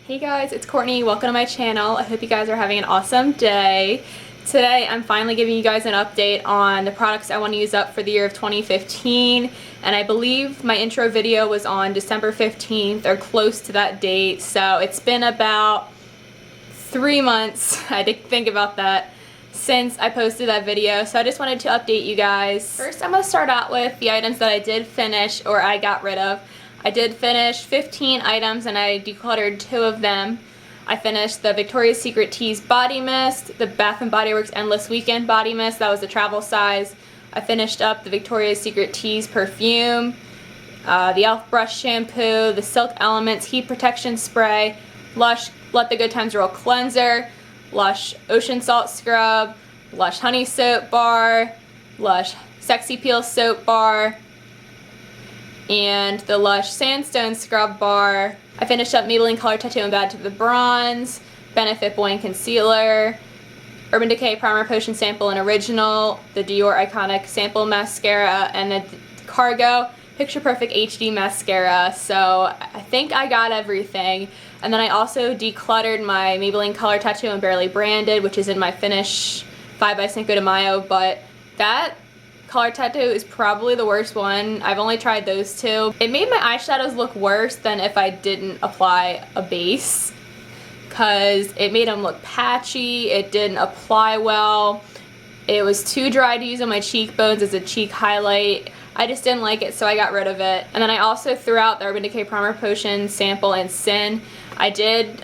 Hey guys, it's Courtney. Welcome to my channel. I hope you guys are having an awesome day. Today I'm finally giving you guys an update on the products I want to use up for the year of 2015, and I believe my intro video was on December 15th or close to that date, so it's been about 3 months, I did think about that, since I posted that video, so I just wanted to update you guys. First I'm going to start out with the items that I did finish or I got rid of. I did finish 15 items and I decluttered 2 of them. I finished the Victoria's Secret Tease Body Mist, the Bath & Body Works Endless Weekend Body Mist, that was the travel size. I finished up the Victoria's Secret Tease Perfume, the e.l.f. Brush Shampoo, the Silk Elements Heat Protection Spray, Lush Let the Good Times Roll Cleanser, Lush Ocean Salt Scrub, Lush Honey Soap Bar, Lush Sexy Peel Soap Bar, and the Lush Sandstone Scrub Bar. I finished up Maybelline Color Tattoo and Bad to the Bronze, Benefit Boi-ing Concealer, Urban Decay Primer Potion Sample and Original, the Dior Iconic Sample Mascara, and the Cargo Picture Perfect HD Mascara. So I think I got everything. And then I also decluttered my Maybelline Color Tattoo and Barely Branded, which is in my Finish 5 by Cinco de Mayo, but that color tattoo is probably the worst one. I've only tried those 2. It made my eyeshadows look worse than if I didn't apply a base, because it made them look patchy, it didn't apply well, it was too dry to use on my cheekbones as a cheek highlight. I just didn't like it, so I got rid of it. And then I also threw out the Urban Decay Primer Potion Sample and Sin. I did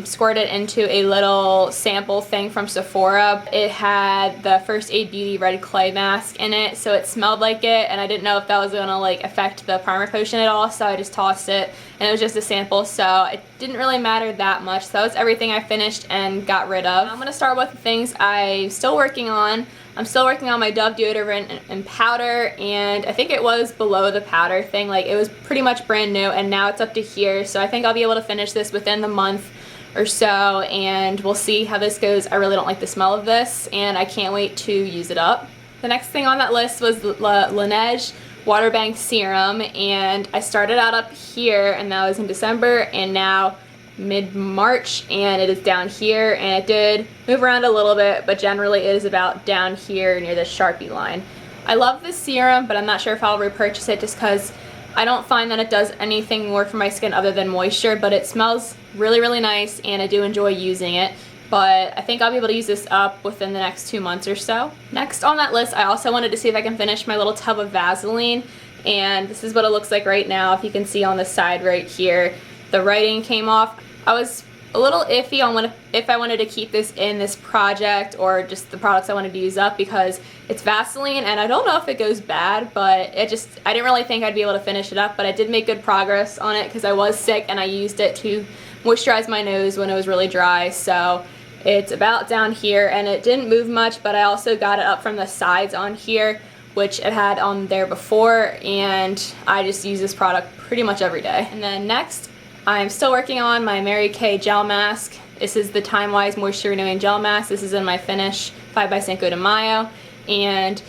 squirt it into a little sample thing from Sephora. It had the First Aid Beauty Red Clay Mask in it, so it smelled like it, and I didn't know if that was gonna like affect the primer potion at all, so I just tossed it, and it was just a sample, so it didn't really matter that much. So that was everything I finished and got rid of. I'm gonna start with the things I'm still working on. I'm still working on my Dove deodorant and powder, and I think it was below the powder thing. Like, it was pretty much brand new, and now it's up to here, so I think I'll be able to finish this within the month or so, and we'll see how this goes. I really don't like the smell of this, and I can't wait to use it up. The next thing on that list was the Laneige Water Bank Serum, and I started out up here, and that was in December, and now mid-March, and it is down here, and it did move around a little bit, but generally it is about down here near the Sharpie line. I love this serum, but I'm not sure if I'll repurchase it just because I don't find that it does anything more for my skin other than moisture, but it smells really, really nice, and I do enjoy using it. But I think I'll be able to use this up within the next 2 months or so. Next on that list, I also wanted to see if I can finish my little tub of Vaseline, and this is what it looks like right now. If you can see on the side right here, the writing came off. I was a little iffy on if I wanted to keep this in this project or just the products I wanted to use up, because it's Vaseline and I don't know if it goes bad, but I didn't really think I'd be able to finish it up, but I did make good progress on it because I was sick and I used it to moisturize my nose when it was really dry. So it's about down here, and it didn't move much, but I also got it up from the sides on here, which it had on there before, and I just use this product pretty much every day. And then next, I'm still working on my Mary Kay Gel Mask. This is the Time Wise Moisture Renewing Gel Mask. This is in my Finish 5 by Cinco de Mayo, and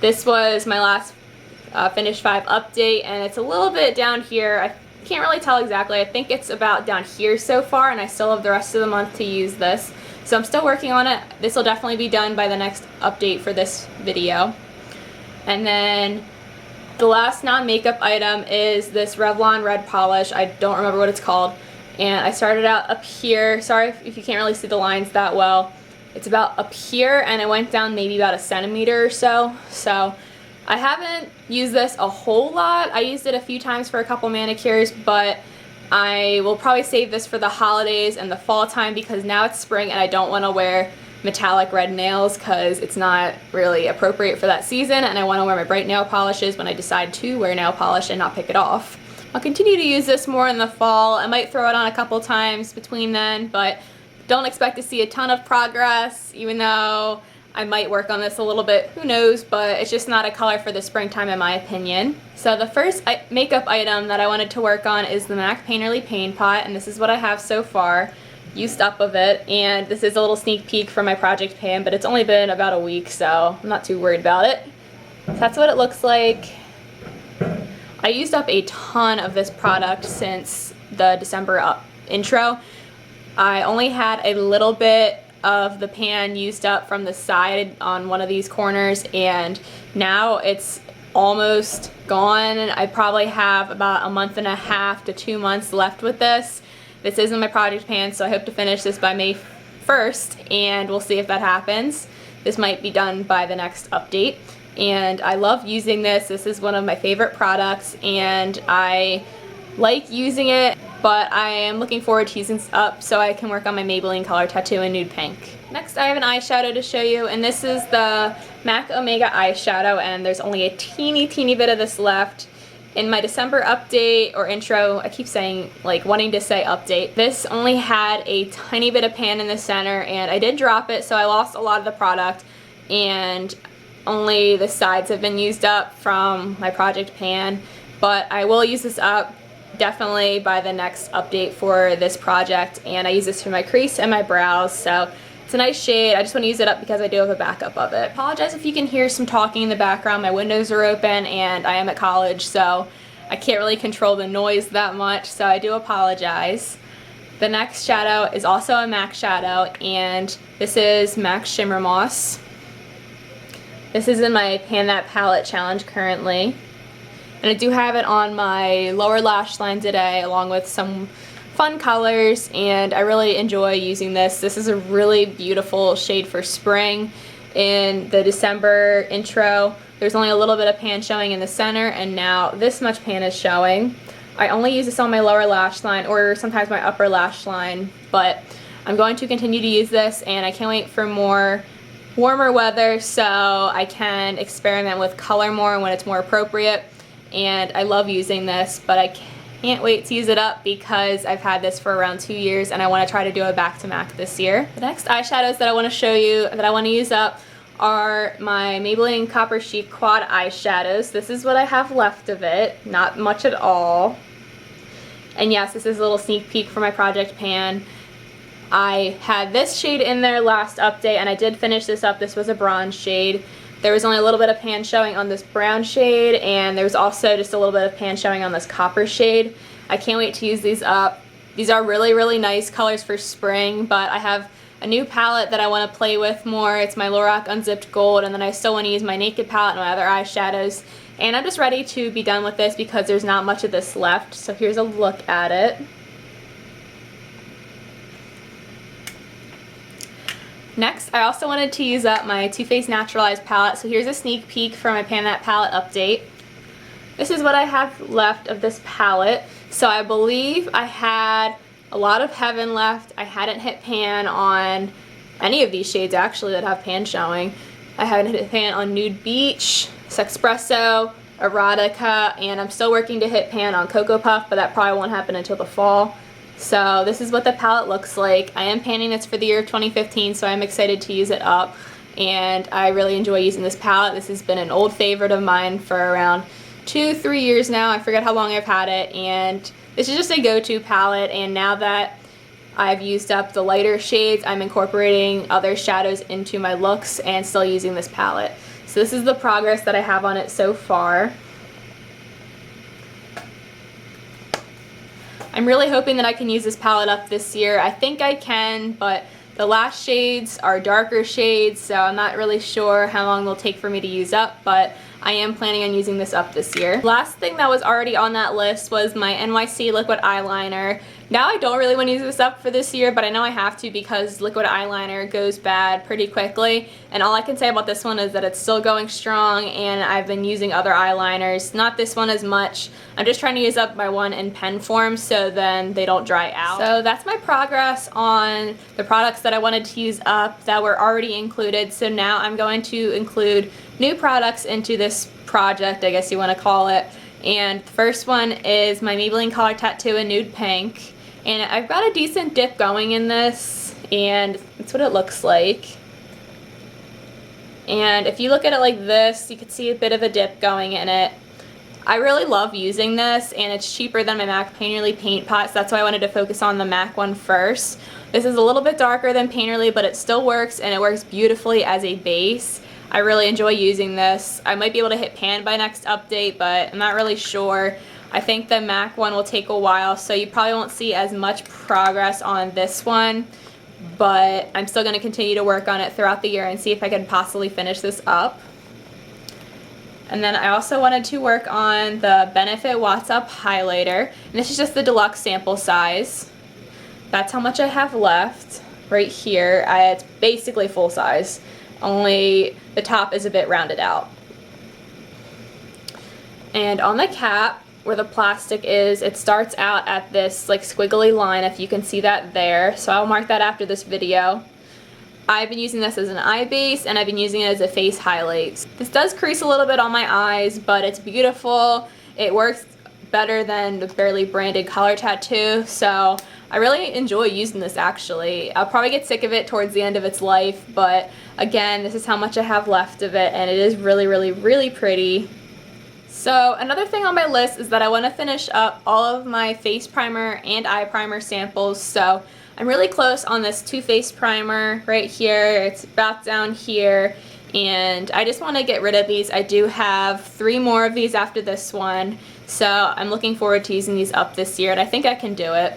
this was my last Finish 5 update, and it's a little bit down here. I can't really tell exactly. I think it's about down here so far, and I still have the rest of the month to use this. So I'm still working on it. This will definitely be done by the next update for this video. And then the last non-makeup item is this Revlon Red Polish. I don't remember what it's called. And I started out up here. Sorry if you can't really see the lines that well. It's about up here, and it went down maybe about 1 centimeter or so. So I haven't used this a whole lot. I used it a few times for a couple manicures, but I will probably save this for the holidays and the fall time, because now it's spring and I don't want to wear metallic red nails because it's not really appropriate for that season, and I want to wear my bright nail polishes when I decide to wear nail polish and not pick it off. I'll continue to use this more in the fall. I might throw it on a couple times between then, but don't expect to see a ton of progress, even though I might work on this a little bit, who knows, but it's just not a color for the springtime in my opinion. So the first makeup item that I wanted to work on is the MAC Painterly Paint Pot, and this is what I have so far. Used up of it, and this is a little sneak peek from my project pan, but it's only been about a week, so I'm not too worried about it. So that's what it looks like. I used up a ton of this product since the December intro. I only had a little bit of the pan used up from the side on one of these corners, and now it's almost gone. I probably have about a month and a half to 2 months left with this. This isn't my project pan, so I hope to finish this by May 1st, and we'll see if that happens. This might be done by the next update. And I love using this. This is one of my favorite products, and I like using it, but I am looking forward to using this up so I can work on my Maybelline Color Tattoo in Nude Pink. Next, I have an eyeshadow to show you, and this is the MAC Omega eyeshadow, and there's only a teeny bit of this left. In my December update or intro, I keep saying, like, wanting to say update, this only had a tiny bit of pan in the center, and I did drop it, so I lost a lot of the product, and only the sides have been used up from my project pan. But I will use this up definitely by the next update for this project, and I use this for my crease and my brows, so it's a nice shade. I just want to use it up because I do have a backup of it. Apologize if you can hear some talking in the background. My windows are open and I am at college, so I can't really control the noise that much, so I do apologize. The next shadow is also a MAC shadow, and this is MAC Shimmer Moss. This is in my Pan That Palette challenge currently. And I do have it on my lower lash line today, along with some fun colors, and I really enjoy using this. This is a really beautiful shade for spring. In the December intro, there's only a little bit of pan showing in the center, and now this much pan is showing. I only use this on my lower lash line, or sometimes my upper lash line, but I'm going to continue to use this, and I can't wait for more warmer weather so I can experiment with color more when it's more appropriate. And I love using this, but I can't wait to use it up because I've had this for around 2 years, and I want to try to do a back to MAC this year. The next eyeshadows that I want to show you that I want to use up are my Maybelline Copper Chic Quad eyeshadows. This is what I have left of it, not much at all. And yes, this is a little sneak peek for my project pan. I had this shade in there last update, and I did finish this up. This was a bronze shade. There was only a little bit of pan showing on this brown shade, and there was also just a little bit of pan showing on this copper shade. I can't wait to use these up. These are really nice colors for spring, but I have a new palette that I want to play with more. It's my Lorac Unzipped Gold, and then I still want to use my Naked palette and my other eyeshadows. And I'm just ready to be done with this because there's not much of this left. So here's a look at it. Next, I also wanted to use up my Too Faced Naturalized palette, so here's a sneak peek for my Pan That Palette update. This is what I have left of this palette. So I believe I had a lot of Heaven left. I hadn't hit pan on any of these shades actually that have pan showing. I haven't hit pan on Nude Beach, Sexpresso, Erotica, and I'm still working to hit pan on Cocoa Puff, but that probably won't happen until the fall. So this is what the palette looks like. I am panning this for the year of 2015, so I'm excited to use it up, and I really enjoy using this palette. This has been an old favorite of mine for around 2-3 years now. I forget how long I've had it, and this is just a go-to palette, and now that I've used up the lighter shades, I'm incorporating other shadows into my looks and still using this palette. So this is the progress that I have on it so far. I'm really hoping that I can use this palette up this year. I think I can, but the last shades are darker shades, so I'm not really sure how long they'll take for me to use up, but I am planning on using this up this year. Last thing that was already on that list was my NYC liquid eyeliner. Now I don't really want to use this up for this year, but I know I have to because liquid eyeliner goes bad pretty quickly, and all I can say about this one is that it's still going strong, and I've been using other eyeliners, not this one as much. I'm just trying to use up my one in pen form so then they don't dry out. So that's my progress on the products that I wanted to use up that were already included. So now I'm going to include new products into this project, I guess you want to call it. And the first one is my Maybelline Color Tattoo in Nude Pink. And I've got a decent dip going in this, and that's what it looks like. And if you look at it like this, you can see a bit of a dip going in it. I really love using this, and it's cheaper than my MAC Painterly Paint Pot, so that's why I wanted to focus on the MAC one first. This is a little bit darker than Painterly, but it still works, and it works beautifully as a base. I really enjoy using this. I might be able to hit pan by next update, but I'm not really sure. I think the MAC one will take a while, so you probably won't see as much progress on this one, but I'm still going to continue to work on it throughout the year and see if I can possibly finish this up. And then I also wanted to work on the Benefit Watts Up highlighter, and this is just the deluxe sample size. That's how much I have left right here. It's basically full size, only the top is a bit rounded out. And on the cap, where the plastic is, it starts out at this like squiggly line, if you can see that there. So I'll mark that after this video. I've been using this as an eye base, and I've been using it as a face highlight. This does crease a little bit on my eyes, but it's beautiful. It works better than the Barely Branded color tattoo, so I really enjoy using this actually. I'll probably get sick of it towards the end of its life, but again, this is how much I have left of it, and it is really, really, really pretty. So another thing on my list is that I want to finish up all of my face primer and eye primer samples. So I'm really close on this Too Faced primer right here. It's about down here, and I just want to get rid of these. I do have 3 more of these after this one, so I'm looking forward to using these up this year, and I think I can do it.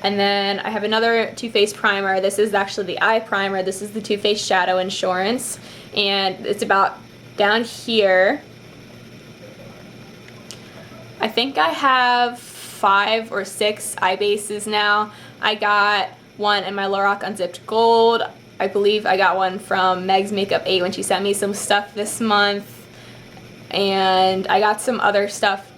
And then I have another Too Faced primer. This is actually the eye primer. This is the Too Faced Shadow Insurance, and it's about down here. I think I have 5 or 6 eye bases now. I got one in my Lorac Unzipped Gold. I believe I got one from Meg's Makeup 8 when she sent me some stuff this month. And I got some other stuff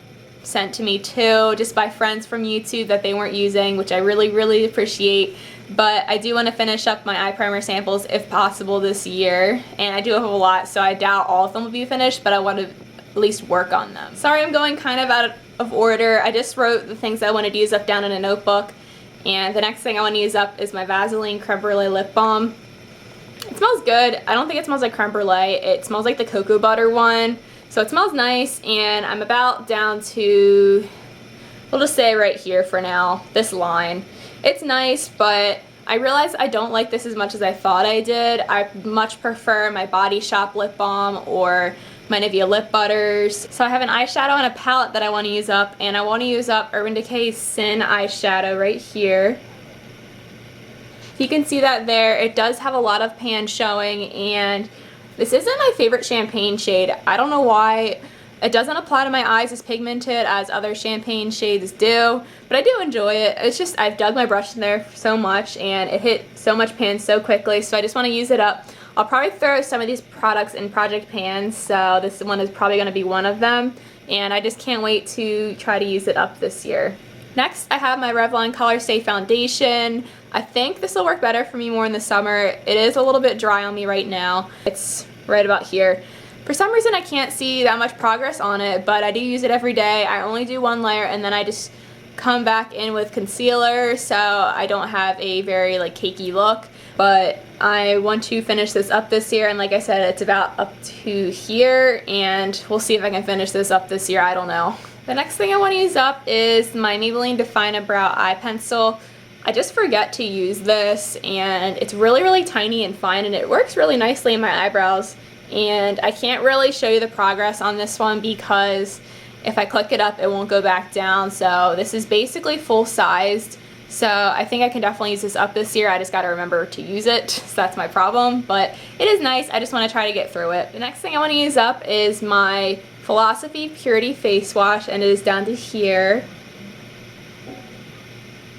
sent to me too, just by friends from YouTube that they weren't using, which I really, really appreciate. But I do want to finish up my eye primer samples if possible this year. And I do have a lot, so I doubt all of them will be finished, but I want to at least work on them. Sorry, I'm going kind of out of order. I just wrote the things I wanted to use up down in a notebook, and the next thing I want to use up is my Vaseline Creme Brulee Lip Balm. It smells good. I don't think it smells like creme brulee. It smells like the cocoa butter one, so it smells nice, and I'm about down to, we'll just say right here for now, this line. It's nice, but I realized I don't like this as much as I thought I did. I much prefer my Body Shop lip balm or my Nivea lip butters. So I have an eyeshadow and a palette that I want to use up, and I want to use up Urban Decay's Sin eyeshadow right here. You can see that there. It does have a lot of pan showing, and this isn't my favorite champagne shade. I don't know why. It doesn't apply to my eyes as pigmented as other champagne shades do, but I do enjoy it. It's just I've dug my brush in there so much, and it hit so much pan so quickly, so I just want to use it up. I'll probably throw some of these products in project pans, so this one is probably going to be one of them, and I just can't wait to try to use it up this year. Next, I have my Revlon Color Stay Foundation. I think this will work better for me more in the summer. It is a little bit dry on me right now. It's right about here. For some reason, I can't see that much progress on it, but I do use it every day. I only do 1 layer, and then I just come back in with concealer, so I don't have a very like cakey look. But I want to finish this up this year, and like I said, it's about up to here, and we'll see if I can finish this up this year. I don't know. The next thing I want to use up is my Maybelline Define a Brow Eye Pencil. I just forget to use this, and it's really, really tiny and fine, and it works really nicely in my eyebrows. And I can't really show you the progress on this one because if I click it up, it won't go back down. So this is basically full-sized. So I think I can definitely use this up this year. I just got to remember to use it, so that's my problem. But it is nice. I just want to try to get through it. The next thing I want to use up is my Philosophy Purity Face Wash, and it is down to here.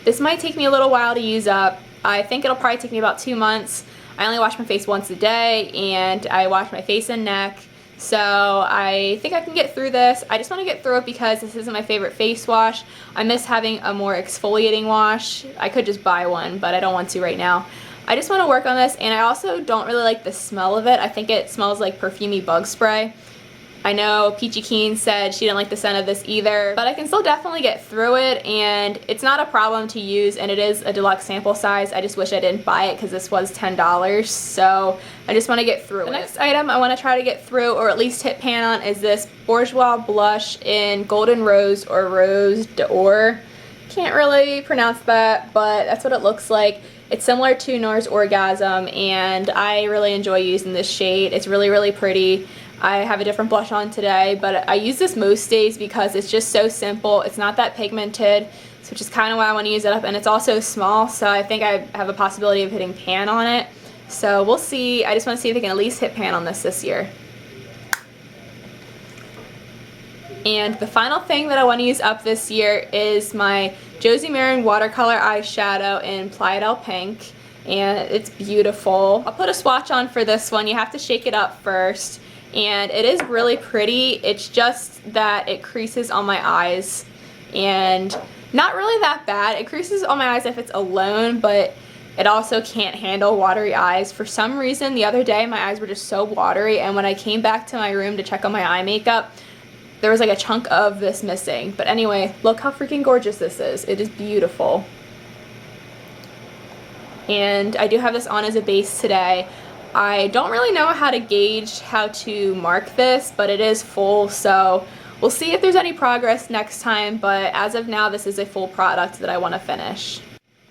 This might take me a little while to use up. I think it'll probably take me about 2 months. I only wash my face once a day, and I wash my face and neck. So I think I can get through this. I just want to get through it because this isn't my favorite face wash. I miss having a more exfoliating wash. I could just buy one, but I don't want to right now. I just want to work on this, and I also don't really like the smell of it. I think it smells like perfumey bug spray. I know Peachy Keen said she didn't like the scent of this either, but I can still definitely get through it, and it's not a problem to use, and it is a deluxe sample size. I just wish I didn't buy it because this was $10, so I just want to get through it. The next item I want to try to get through, or at least hit pan on, is this Bourjois blush in Golden Rose or Rose d'Or. Can't really pronounce that, but that's what it looks like. It's similar to NARS Orgasm, and I really enjoy using this shade. It's really, really pretty. I have a different blush on today, but I use this most days because it's just so simple. It's not that pigmented, which is kind of why I want to use it up, and it's also small, so I think I have a possibility of hitting pan on it. So we'll see. I just want to see if I can at least hit pan on this year. And the final thing that I want to use up this year is my Josie Maran watercolor eyeshadow in Playa Pink, and it's beautiful. I'll put a swatch on for this one. You have to shake it up first, and it is really pretty. It's just that it creases on my eyes, and not really that bad. It creases on my eyes if it's alone, but it also can't handle watery eyes. For some reason, the other day my eyes were just so watery, and when I came back to my room to check on my eye makeup, there was like a chunk of this missing. But anyway, look how freaking gorgeous this is. It is beautiful. And I do have this on as a base today. I don't really know how to gauge how to mark this, but it is full, so we'll see if there's any progress next time, but as of now, this is a full product that I want to finish.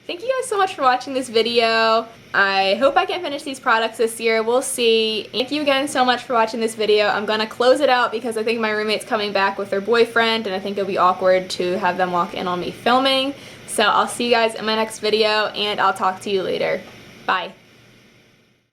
Thank you guys so much for watching this video. I hope I can finish these products this year. We'll see. Thank you again so much for watching this video. I'm gonna close it out because I think my roommate's coming back with her boyfriend, and I think it'll be awkward to have them walk in on me filming. So I'll see you guys in my next video, and I'll talk to you later. Bye.